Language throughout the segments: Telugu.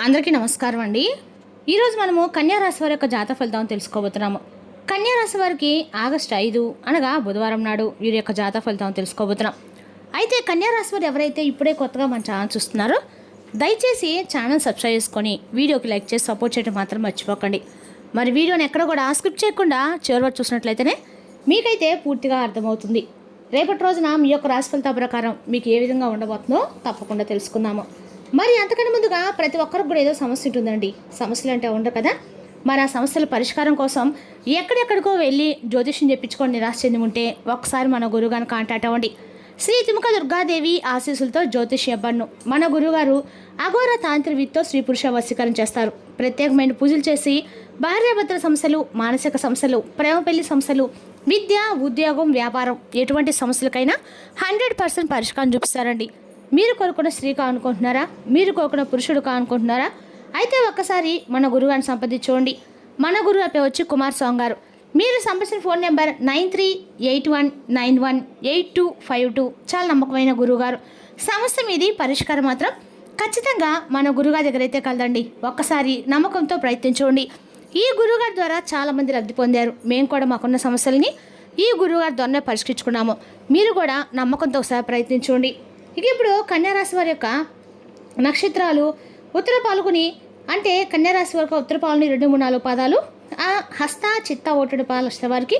అందరికీ నమస్కారం అండి. ఈరోజు మనము కన్యా రాశి వారి యొక్క జాతక ఫలితాలను తెలుసుకోబోతున్నాము. కన్యా రాశి వారికి ఆగస్టు 5 అనగా బుధవారం నాడు వీరి యొక్క జాతక ఫలితాలను తెలుసుకోబోతున్నాం. అయితే కన్యా రాశి వారు ఎవరైతే ఇప్పుడే కొత్తగా మన ఛానల్ చూస్తున్నారో దయచేసి ఛానల్ సబ్స్క్రైబ్ చేసుకొని వీడియోకి లైక్ చేసి సపోర్ట్ చేయడం మాత్రం మర్చిపోకండి. మరి వీడియోని ఎక్కడ కూడా స్కిప్ చేయకుండా చివరి వరకు చూసినట్లయితేనే మీకైతే పూర్తిగా అర్థమవుతుంది. రేపటి రోజున మీ యొక్క రాశి ఫలితాల ప్రకారం మీకు ఏ విధంగా ఉండబోతుందో తప్పకుండా తెలుసుకుందాము. మరి అంతకన్నా ముందుగా ప్రతి ఒక్కరికి కూడా ఏదో సమస్య ఉంటుందండి. సమస్యలు అంటే ఉండవు కదా. మరి ఆ సమస్యల పరిష్కారం కోసం ఎక్కడెక్కడికో వెళ్ళి జ్యోతిష్యం చెప్పించుకొని నిరాశ చెంది ఉంటే ఒకసారి మన గురువుగారిని కాంటాక్ట్ అవ్వండి. శ్రీ తిముక దుర్గాదేవి ఆశీస్సులతో జ్యోతిష్య అబ్బన్ను మన గురువుగారు అఘోర తాంత్రివిత్తో స్త్రీ పురుష వశీకరణ చేస్తారు. ప్రత్యేకమైన పూజలు చేసి భార్యాభర్తల సమస్యలు, మానసిక సమస్యలు, ప్రేమ పెళ్లి సమస్యలు, విద్య, ఉద్యోగం, వ్యాపారం ఎటువంటి సమస్యలకైనా 100% పరిష్కారం చూపిస్తారండి. మీరు కోరుకున్న స్త్రీ కానుకుంటున్నారా? మీరు కోరుకున్న పురుషుడు కానుకుంటున్నారా? అయితే ఒక్కసారి మన గురువుగారిని సంప్రదించుకోండి. మన గురువు పేరు వచ్చి కుమార్ స్వామి గారు. మీరు సంప్రదించిన ఫోన్ నెంబర్ 9381918252. చాలా నమ్మకమైన గురువుగారు. సమస్య మీది పరిష్కారం మాత్రం ఖచ్చితంగా మన గురువుగారి దగ్గర అయితే కలదండి. ఒక్కసారి నమ్మకంతో ప్రయత్నించుకోండి. ఈ గురువుగారి ద్వారా చాలామంది లబ్ధి పొందారు. మేము కూడా మాకున్న సమస్యల్ని ఈ గురువుగారి ద్వారానే పరిష్కరించుకున్నాము. మీరు కూడా నమ్మకంతో ఒకసారి ప్రయత్నించుకోండి. ఇక ఇప్పుడు కన్యారాశి వారి యొక్క నక్షత్రాలు ఉత్తర పాల్గొని అంటే కన్యారాశి వారికి ఉత్తర పాల్గొని 2, 3, 4 పాదాలు, ఆ హస్త, చిత్త, ఓటుడు పాదాల వారికి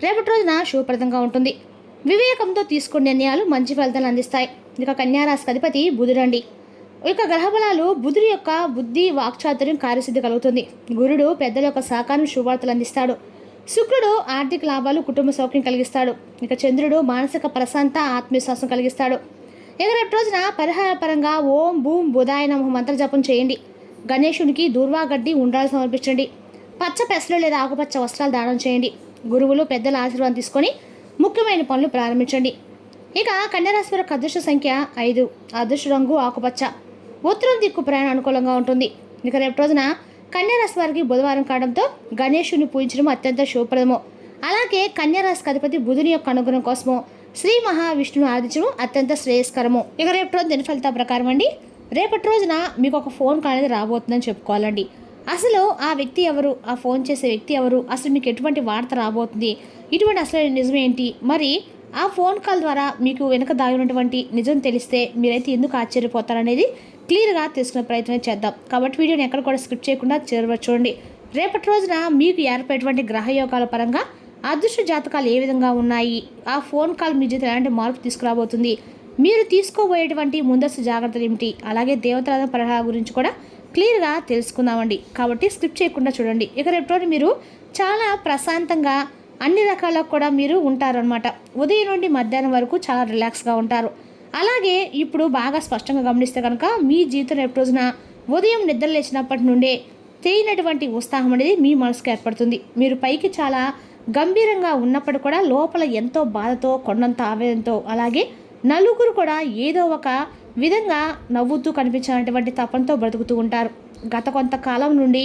రేపటి రోజున శుభప్రదంగా ఉంటుంది. వివేకంతో తీసుకునే నిర్ణయాలు మంచి ఫలితాలు అందిస్తాయి. ఇక కన్యారాశికి అధిపతి బుధుడండి. ఇక గ్రహబలాలు బుధుడి యొక్క బుద్ధి, వాక్చాతుర్యం, కార్యసిద్ధి కలుగుతుంది. గురుడు పెద్దల యొక్క సహకారం, శుభవార్తలు అందిస్తాడు. శుక్రుడు ఆర్థిక లాభాలు, కుటుంబ సౌఖ్యం కలిగిస్తాడు. ఇక చంద్రుడు మానసిక ప్రశాంత, ఆత్మవిశ్వాసం కలిగిస్తాడు. ఇక రేపు రోజున పరిహార పరంగా ఓం భూం బుధాయ నమః మంత్ర జపం చేయండి. గణేశునికి దూర్వా గడ్డి ఉండ్రాలు సమర్పించండి. పచ్చ పెసలు లేదా ఆకుపచ్చ వస్త్రాలు దానం చేయండి. గురువులు పెద్దల ఆశీర్వాదం తీసుకొని ముఖ్యమైన పనులు ప్రారంభించండి. ఇక కన్యారాశి వారికి అదృష్ట సంఖ్య 5, అదృష్ట రంగు ఆకుపచ్చ, ఉత్తరం దిక్కు ప్రయాణం అనుకూలంగా ఉంటుంది. ఇక రేపు రోజున కన్యారాశి వారికి బుధవారం కావడంతో గణేశుని పూజించడం అత్యంత శుభప్రదము. అలాగే కన్యారాశికి అధిపతి బుధుని యొక్క అనుగ్రహం కోసము శ్రీ మహావిష్ణును ఆరాధించడం అత్యంత శ్రేయస్కరము. ఇక రేపటి రోజు దిన ఫలితాల ప్రకారం అండి, రేపటి రోజున మీకు ఒక ఫోన్ కాల్ అనేది రాబోతుందని చెప్పుకోవాలండి. అసలు ఆ వ్యక్తి ఎవరు, ఆ ఫోన్ చేసే వ్యక్తి ఎవరు, అసలు మీకు ఎటువంటి వార్త రాబోతుంది, ఇటువంటి అసలు నిజం ఏంటి, మరి ఆ ఫోన్ కాల్ ద్వారా మీకు వెనుక దాగినటువంటి నిజం తెలిస్తే మీరైతే ఎందుకు ఆశ్చర్యపోతారనేది క్లియర్గా తెలుసుకునే ప్రయత్నం చేద్దాం. కాబట్టి వీడియోని ఎక్కడ కూడా స్కిప్ చేయకుండా చివరి చూడండి. రేపటి రోజున మీకు ఏర్పడేటువంటి గ్రహయోగాల పరంగా అదృష్ట జాతకాలు ఏ విధంగా ఉన్నాయి, ఆ ఫోన్ కాల్ మీ జీవితంలో ఎలాంటి మార్పు తీసుకురాబోతుంది, మీరు తీసుకోబోయేటువంటి ముందస్తు జాగ్రత్తలు ఏమిటి, అలాగే దేవతల పరిహారం గురించి కూడా క్లియర్గా తెలుసుకుందామండి. కాబట్టి స్కిప్ చేయకుండా చూడండి. ఇక రేపు రోజు మీరు చాలా ప్రశాంతంగా అన్ని రకాల కూడా మీరు ఉంటారనమాట. ఉదయం నుండి మధ్యాహ్నం వరకు చాలా రిలాక్స్గా ఉంటారు. అలాగే ఇప్పుడు బాగా స్పష్టంగా గమనిస్తే కనుక మీ జీవితం రేపు రోజున ఉదయం నిద్ర లేచినప్పటి నుండే తెలియనటువంటి ఉత్సాహం అనేది మీ మనసుకు ఏర్పడుతుంది. మీరు పైకి చాలా గంభీరంగా ఉన్నప్పుడు కూడా లోపల ఎంతో బాధతో, కొండంత ఆవేదనతో, అలాగే నలుగురు కూడా ఏదో ఒక విధంగా నవ్వుతూ కనిపించినటువంటి తపంతో బ్రతుకుతూ ఉంటారు గత కొంతకాలం నుండి.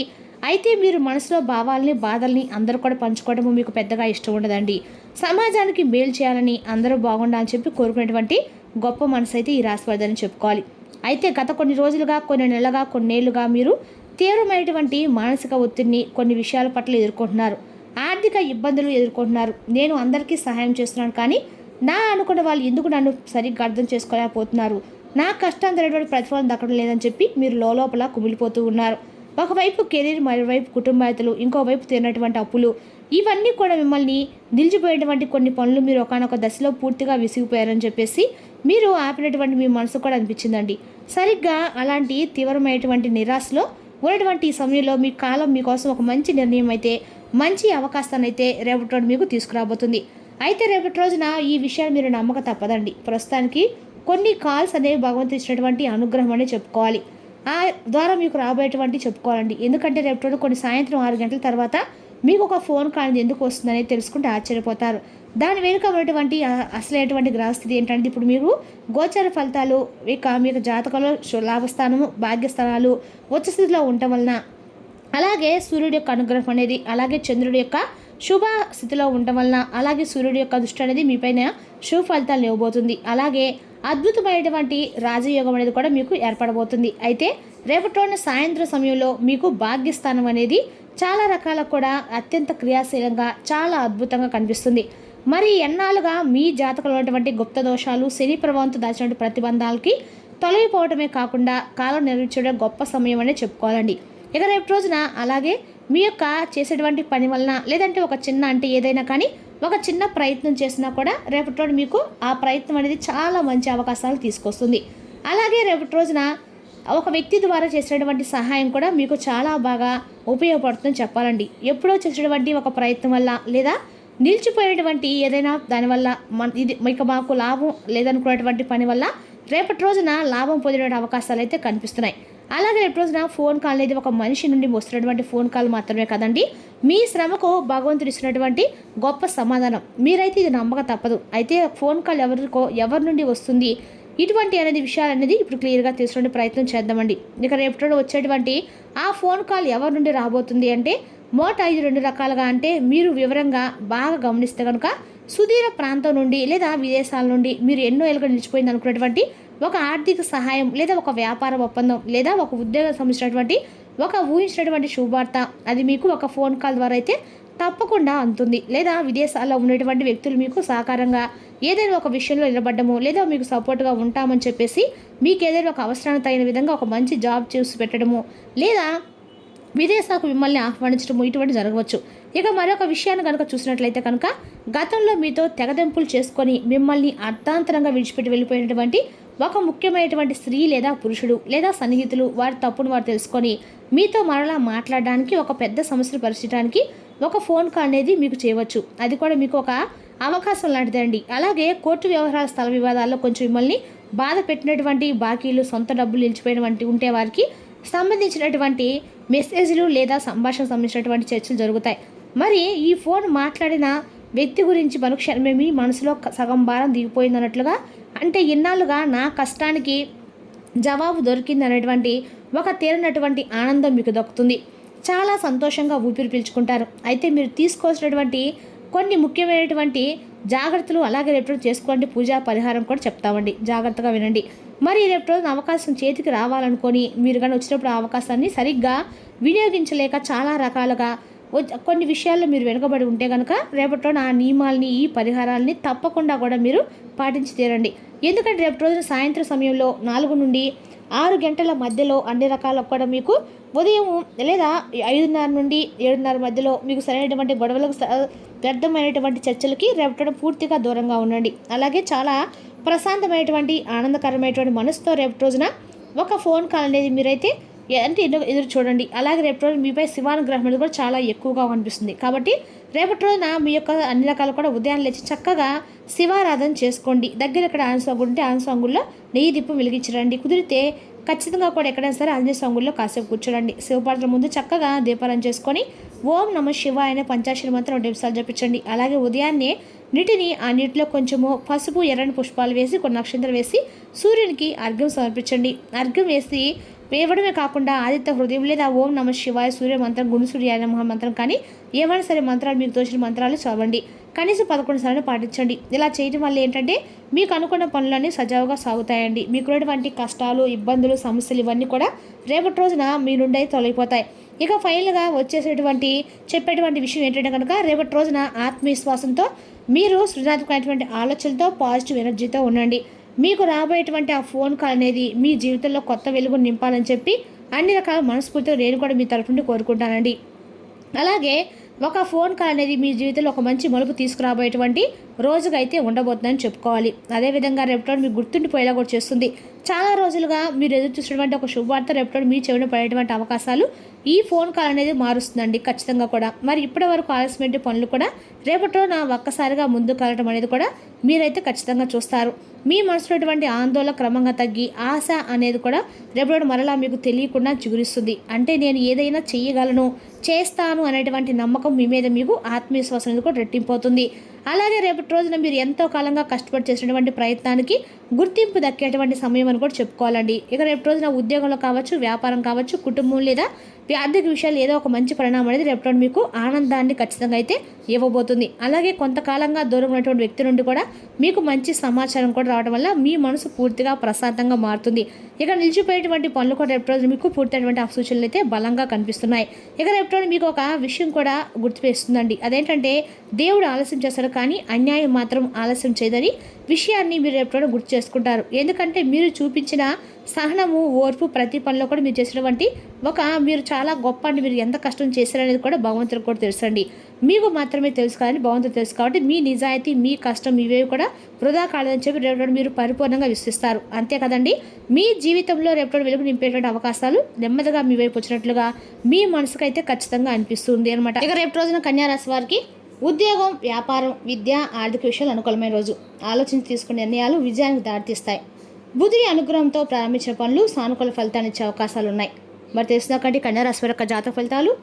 అయితే మీరు మనసులో భావాల్ని, బాధల్ని అందరూ కూడా పంచుకోవడం మీకు పెద్దగా ఇష్టం ఉండదండి. సమాజానికి మేలు చేయాలని, అందరూ బాగుండాలని చెప్పి కోరుకునేటువంటి గొప్ప మనసు అయితే ఈ రాశి వారిదని చెప్పుకోవాలి. అయితే గత కొన్ని రోజులుగా, కొన్ని నెలలుగా, కొన్నేళ్లుగా మీరు తీవ్రమైనటువంటి మానసిక ఒత్తిడిని కొన్ని విషయాల పట్ల ఎదుర్కొంటున్నారు. ఆర్థిక ఇబ్బందులు ఎదుర్కొంటున్నారు. నేను అందరికీ సహాయం చేస్తున్నాను, కానీ నా అనుకున్న వాళ్ళు ఎందుకు నన్ను సరిగ్గా అర్థం చేసుకోలేకపోతున్నారు, నా కష్టం జరిగినటువంటి ప్రతిఫలం దక్కడం లేదని చెప్పి మీరు లోపల కుమిలిపోతూ ఉన్నారు. ఒకవైపు కెరీర్, మరోవైపు కుటుంబాయతలు, ఇంకోవైపు తీరినటువంటి అప్పులు, ఇవన్నీ కూడా మిమ్మల్ని నిలిచిపోయేటువంటి కొన్ని పనులు మీరు ఒకనొక దశలో పూర్తిగా విసిగిపోయారని చెప్పేసి మీరు ఆపినటువంటి మీ మనసు కూడా అనిపించిందండి. సరిగ్గా అలాంటి తీవ్రమైనటువంటి నిరాశలో ఉన్నటువంటి ఈ సమయంలో మీ కాలం మీకోసం ఒక మంచి నిర్ణయం అయితే, మంచి అవకాశాన్ని అయితే రేపటి రోజు మీకు తీసుకురాబోతుంది. అయితే రేపటి రోజున ఈ విషయాన్ని మీరు నమ్మక తప్పదండి. ప్రస్తుతానికి కొన్ని కాల్స్ అనేవి భగవంతుడు ఇచ్చినటువంటి అనుగ్రహం అని చెప్పుకోవాలి. ఆ ద్వారా మీకు రాబోయేటువంటి చెప్పుకోవాలండి. ఎందుకంటే రేపటి రోజు కొన్ని సాయంత్రం 6 గంటల తర్వాత మీకు ఒక ఫోన్ కాల్ ఎందుకు వస్తుందనేది తెలుసుకుంటే ఆశ్చర్యపోతారు. దాని వెనుక ఉన్నటువంటి అసలైనటువంటి గ్రహస్థితి ఏంటంటే, ఇప్పుడు మీరు గోచర ఫలితాలు, ఇక మీకు జాతకంలో లాభస్థానము, భాగ్యస్థానాలు ఉచ్చ స్థితిలో ఉండటం వలన, అలాగే సూర్యుడి యొక్క అనుగ్రహం అనేది, అలాగే చంద్రుడి యొక్క శుభ స్థితిలో ఉండటం వలన, అలాగే సూర్యుడి యొక్క దృష్టి అనేది మీపైన శుభ ఫలితాలు ఇవ్వబోతుంది. అలాగే అద్భుతమైనటువంటి రాజయోగం అనేది కూడా మీకు ఏర్పడబోతుంది. అయితే రేపటి రోజున సాయంత్రం సమయంలో మీకు భాగ్యస్థానం అనేది చాలా రకాల కూడా అత్యంత క్రియాశీలంగా చాలా అద్భుతంగా కనిపిస్తుంది. మరి ఎన్నాళ్ళుగా మీ జాతకంలో ఉన్నటువంటి గుప్త దోషాలు, శని ప్రభావంతో దాచినటువంటి ప్రతిబంధాలకి తొలగిపోవడమే కాకుండా కాలం నిర్వహించడం గొప్ప సమయం అనే చెప్పుకోవాలండి. ఇక రేపు రోజున అలాగే మీ యొక్క చేసేటువంటి పని వలన లేదంటే ఒక చిన్న అంటే ఏదైనా కానీ ఒక చిన్న ప్రయత్నం చేసినా కూడా రేపటి రోజు మీకు ఆ ప్రయత్నం అనేది చాలా మంచి అవకాశాలు తీసుకొస్తుంది. అలాగే రేపటి రోజున ఒక వ్యక్తి ద్వారా చేసేటువంటి సహాయం కూడా మీకు చాలా బాగా ఉపయోగపడుతుందని చెప్పాలండి. ఎప్పుడో చేసేటువంటి ఒక ప్రయత్నం వల్ల లేదా నిలిచిపోయేటువంటి ఏదైనా దానివల్ల ఇది మీకు మాకు లాభం లేదనుకునేటువంటి పని వల్ల రేపటి రోజున లాభం పొందే అవకాశాలు అయితే కనిపిస్తున్నాయి. అలాగే రేపు రోజున ఫోన్ కాల్ అనేది ఒక మనిషి నుండి వస్తున్నటువంటి ఫోన్ కాల్ మాత్రమే కదండి, మీ శ్రమకు భగవంతుడు ఇస్తున్నటువంటి గొప్ప సమాధానం. మీరైతే ఇది నమ్మక తప్పదు. అయితే ఫోన్ కాల్ ఎవరి నుండి వస్తుంది ఇటువంటి అనేది విషయాలు అనేది ఇప్పుడు క్లియర్గా తీసుకునే ప్రయత్నం చేద్దామండి. ఇక రేపటి వచ్చేటువంటి ఆ ఫోన్ కాల్ ఎవరి నుండి రాబోతుంది అంటే మోట 5 రకాలుగా అంటే మీరు వివరంగా బాగా గమనిస్తే కనుక సుదూర ప్రాంతం నుండి లేదా విదేశాల నుండి మీరు ఎన్నో ఏళ్ళుగా నిలిచిపోయింది అనుకున్నటువంటి ఒక ఆర్థిక సహాయం లేదా ఒక వ్యాపార ఒప్పందం లేదా ఒక ఉద్యోగం సంబంధించినటువంటి ఒక ఊహించినటువంటి శుభవార్త అది మీకు ఒక ఫోన్ కాల్ ద్వారా అయితే తప్పకుండా అందుతుంది. లేదా విదేశాల్లో ఉన్నటువంటి వ్యక్తులు మీకు సహకారంగా ఏదైనా ఒక విషయంలో నిలబడ్డము లేదా మీకు సపోర్ట్గా ఉంటామని చెప్పేసి మీకు ఏదైనా ఒక అవసరానికి తగిన విధంగా ఒక మంచి జాబ్ చూసి పెట్టడము లేదా విదేశాలకు మిమ్మల్ని ఆహ్వానించడము ఇటువంటి జరగవచ్చు. ఇక మరొక విషయాన్ని కనుక చూసినట్లయితే కనుక గతంలో మీతో తెగదెంపులు చేసుకొని మిమ్మల్ని అర్థాంతరంగా విడిచిపెట్టి వెళ్ళిపోయినటువంటి ఒక ముఖ్యమైనటువంటి స్త్రీ లేదా పురుషుడు లేదా సన్నిహితులు వారి తప్పును వారు తెలుసుకొని మీతో మరలా మాట్లాడడానికి ఒక పెద్ద సమస్యను పరిష్కరించడానికి ఒక ఫోన్ కాల్ అనేది మీకు చేయవచ్చు. అది కూడా మీకు ఒక అవకాశం లాంటిదండి. అలాగే కోర్టు వ్యవహారాల స్థల వివాదాల్లో కొంచెం మిమ్మల్ని బాధ పెట్టినటువంటి బాకీలు, సొంత డబ్బులు నిలిచిపోయినటువంటి ఉంటే వారికి సంబంధించినటువంటి మెసేజ్లు లేదా సంభాషణ సంబంధించినటువంటి చర్చలు జరుగుతాయి. మరి ఈ ఫోన్ మాట్లాడిన వ్యక్తి గురించి మరుక్షణమే మీ మనసులో సగం భారం దిగిపోయింది అన్నట్లుగా, అంటే ఇన్నాళ్ళుగా నా కష్టానికి జవాబు దొరికింది అనేటువంటి ఒక తీరనటువంటి ఆనందం మీకు దక్కుతుంది. చాలా సంతోషంగా ఊపిరి పీల్చుకుంటారు. అయితే మీరు తీసుకోవాల్సినటువంటి కొన్ని ముఖ్యమైనటువంటి జాగ్రత్తలు అలాగే రేపు చేసుకోండి. పూజా పరిహారం కూడా చెప్తామండి, జాగ్రత్తగా వినండి. మరి రేపు రోజున అవకాశం చేతికి రావాలనుకొని మీరు కానీ వచ్చినప్పుడు ఆ అవకాశాన్ని సరిగ్గా వినియోగించలేక చాలా రకాలుగా కొన్ని విషయాల్లో మీరు వెనుకబడి ఉంటే కనుక రేపటి రోజున ఆ నియమాలని ఈ పరిహారాలని తప్పకుండా కూడా మీరు పాటించి తీరండి. ఎందుకంటే రేపటి రోజున సాయంత్రం సమయంలో 4 నుండి 6 గంటల మధ్యలో అన్ని రకాల కూడా మీకు ఉదయం లేదా 5:30 నుండి 7:30 మధ్యలో మీకు సరైనటువంటి గొడవలకు వ్యర్థమైనటువంటి చర్చలకి రేపటి పూర్తిగా దూరంగా ఉండండి. అలాగే చాలా ప్రశాంతమైనటువంటి ఆనందకరమైనటువంటి మనసుతో రేపటి రోజున ఒక ఫోన్ కాల్ అనేది మీరైతే అంటే ఎదురు చూడండి. అలాగే రేపటి రోజు మీపై శివానుగ్రహం అనేది కూడా చాలా ఎక్కువగా కనిపిస్తుంది. కాబట్టి రేపటి రోజున మీ యొక్క అన్ని రకాలు కూడా ఉదయాన్నే లేచి చక్కగా శివారాధన చేసుకోండి. దగ్గర ఇక్కడ ఆంజనేయ ఉంటే ఆంజనేయ నెయ్యి దీపం వెలిగించరండి. కుదిరితే ఖచ్చితంగా కూడా ఎక్కడైనా సరే ఆంజనేయ స్వామి కాసేపు కూర్చోండి. శివపాత్ర ముందు చక్కగా దీపాలను చేసుకొని ఓం నమ శివాయ అనే పంచాక్షరి మంత్రం 2 నిమిషాలు జపించండి. అలాగే ఉదయాన్నే నీటిని ఆ నీటిలో కొంచెము పసుపు, ఎర్రని పుష్పాలు వేసి కొన్ని నక్షత్రాలు వేసి సూర్యునికి అర్ఘ్యం సమర్పించండి. అర్ఘ్యం వేసి వేయడమే కాకుండా ఆదిత్య హృదయం లేదా ఓం నమ శివాయ సూర్య మంత్రం, గుండు సూర్యాయ నమః మంత్రం కానీ ఏమైనా సరే మంత్రాలు మీకు తోచిన మంత్రాలు చదవండి. కనీసం 11 సార్లు పాటించండి. ఇలా చేయడం వల్ల ఏంటంటే మీకు అనుకున్న పనులన్నీ సజావుగా సాగుతాయండి. మీకున్నటువంటి కష్టాలు, ఇబ్బందులు, సమస్యలు ఇవన్నీ కూడా రేపటి రోజున మీ నుండి తొలగిపోతాయి. ఇక ఫైనల్గా చెప్పేటువంటి విషయం ఏంటంటే కనుక రేపటి రోజున ఆత్మవిశ్వాసంతో మీరు సృజనాత్మకమైనటువంటి ఆలోచనలతో పాజిటివ్ ఎనర్జీతో ఉండండి. మీకు రాబోయేటువంటి ఆ ఫోన్ కాల్ అనేది మీ జీవితంలో కొత్త వెలుగును నింపాలని చెప్పి అన్ని రకాల మనస్ఫూర్తిగా నేను కూడా మీ తరఫు నుండి కోరుకుంటానండి. అలాగే ఒక ఫోన్ కాల్ అనేది మీ జీవితంలో ఒక మంచి మలుపు తీసుకురాబోయేటువంటి రోజుగా అయితే ఉండబోతుందని చెప్పుకోవాలి. అదేవిధంగా రేపటి మీకు గుర్తుండిపోయేలా కూడా చేస్తుంది. చాలా రోజులుగా మీరు ఎదురు చూసినటువంటి ఒక శుభవార్త రేపటి మీ చెవిన పడేటువంటి అవకాశాలు ఈ ఫోన్ కాల్ అనేది మారుస్తుందండి ఖచ్చితంగా కూడా. మరి ఇప్పటి వరకు ఆలస్యమైన పనులు కూడా రేపటిలో ఒక్కసారిగా ముందుకు కలగడం అనేది కూడా మీరైతే ఖచ్చితంగా చూస్తారు. మీ మనసులో ఆందోళన క్రమంగా తగ్గి ఆశ అనేది కూడా రేపటి మరలా మీకు తెలియకుండా చిగురిస్తుంది. అంటే నేను ఏదైనా చేయగలను, చేస్తాను అనేటువంటి నమ్మకం మీ మీద మీకు ఆత్మవిశ్వాసం అనేది కూడా రెట్టింపోతుంది. అలాగే రేపటి రోజున మీరు ఎంతో కాలంగా కష్టపడి చేసినటువంటి ప్రయత్నానికి గుర్తింపు దక్కేటువంటి సమయం అని కూడా చెప్పుకోవాలండి. ఇక రేపు రోజున ఉద్యోగంలో కావచ్చు, వ్యాపారం కావచ్చు, కుటుంబం లేదా ఆర్థిక విషయాలు ఏదో ఒక మంచి పరిణామం అనేది రేపు రోజు మీకు ఆనందాన్ని ఖచ్చితంగా అయితే ఇవ్వబోతుంది. అలాగే కొంతకాలంగా దూరం ఉన్నటువంటి వ్యక్తి నుండి కూడా మీకు మంచి సమాచారం కూడా రావడం వల్ల మీ మనసు పూర్తిగా ప్రశాంతంగా మారుతుంది. ఇక నిలిచిపోయేటువంటి పనులు కూడా రేపు రోజు మీకు పూర్తయినటువంటి సూచనలు అయితే బలంగా కనిపిస్తున్నాయి. ఇక రేపు రోజు మీకు ఒక విషయం కూడా గుర్తుపేస్తుందండి. అదేంటంటే దేవుడు ఆలస్యం చేస్తాడు కానీ అన్యాయం మాత్రం ఆలస్యం చేయదని విషయాన్ని మీరు రేపు రోజు గుర్తు చేసుకుంటారు. ఎందుకంటే మీరు చూపించిన సహనము, ఓర్పు ప్రతి పనిలో కూడా మీరు చేసినటువంటి మీరు చాలా గొప్ప అండి. మీరు ఎంత కష్టం చేశారనేది కూడా భగవంతుడికి కూడా తెలుసండి. మీకు మాత్రమే తెలుసు కానీ భగవంతుడు తెలుసు. కాబట్టి మీ నిజాయితీ, మీ కష్టం ఇవేవి కూడా వృధా కాలేదని చెప్పి రేపు మీరు పరిపూర్ణంగా విశ్వసిస్తారు. అంతే కదండి. మీ జీవితంలో రేపు వెలుగు నింపేటువంటి అవకాశాలు నెమ్మదిగా మీ వైపు వచ్చినట్లుగా మీ మనసుకైతే ఖచ్చితంగా అనిపిస్తుంది అనమాట. ఇక రేపు రోజున కన్యా రాశి వారికి ఉద్యోగం, వ్యాపారం, విద్య, ఆర్థిక విషయాలు అనుకూలమైన రోజు. ఆలోచించి తీసుకునే నిర్ణయాలు విజయానికి దారితీస్తాయి. బుధుడి అనుగ్రహంతో ప్రారంభించిన పనులు సానుకూల ఫలితాన్ని ఇచ్చే అవకాశాలు ఉన్నాయి. మరి తెలిసినాకంటే కన్యా రాశి యొక్క జాతక ఫలితాలు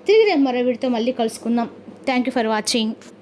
తిరిగి రేపు మరో వీడితో మళ్ళీ కలుసుకుందాం. Thank you for watching.